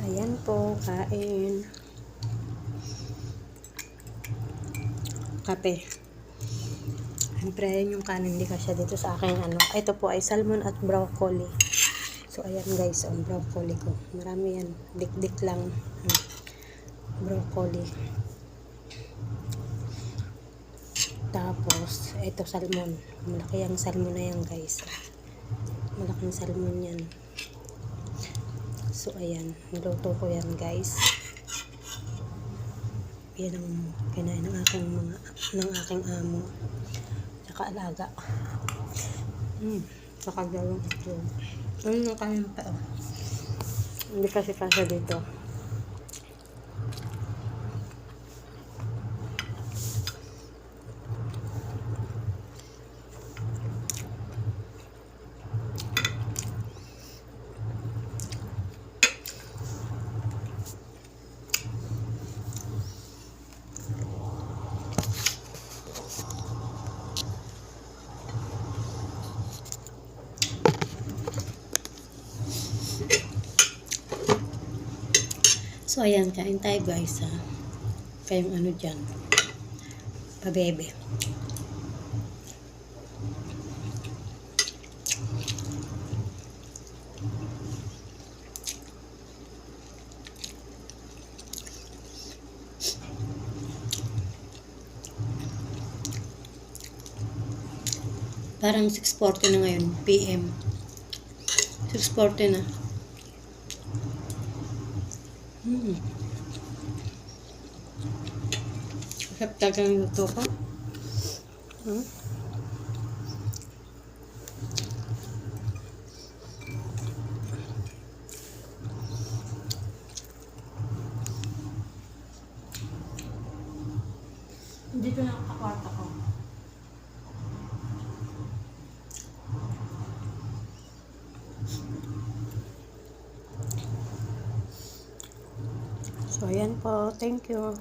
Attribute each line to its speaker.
Speaker 1: Ayan po, kain. Kape. Siyempre, ayan yung kanin. Hindi kasya dito sa aking ano. Ito po ay salmon at broccoli. So, ayan guys, ang broccoli ko. Marami yan. Dik-dik lang. Broccoli. Tapos, ito salmon. Malaki ang salmon na yan guys. Malaking salmon yan. So, ayan. Niluto ko yan guys. Yan ang kinain ng aking amo. Tsaka alaga. Tsaka dalawang ito. Ayun na kanin pa. Hindi kasi kasya dito. So, ayan, kain tayo guys, ha. Kayong ano dyan. Pabebe. Parang 6:40 na ngayon, PM. 6:40 na. Sarap talaga ng luto ko. Dito na ang kakwarta ko. So, ayan po. Thank you.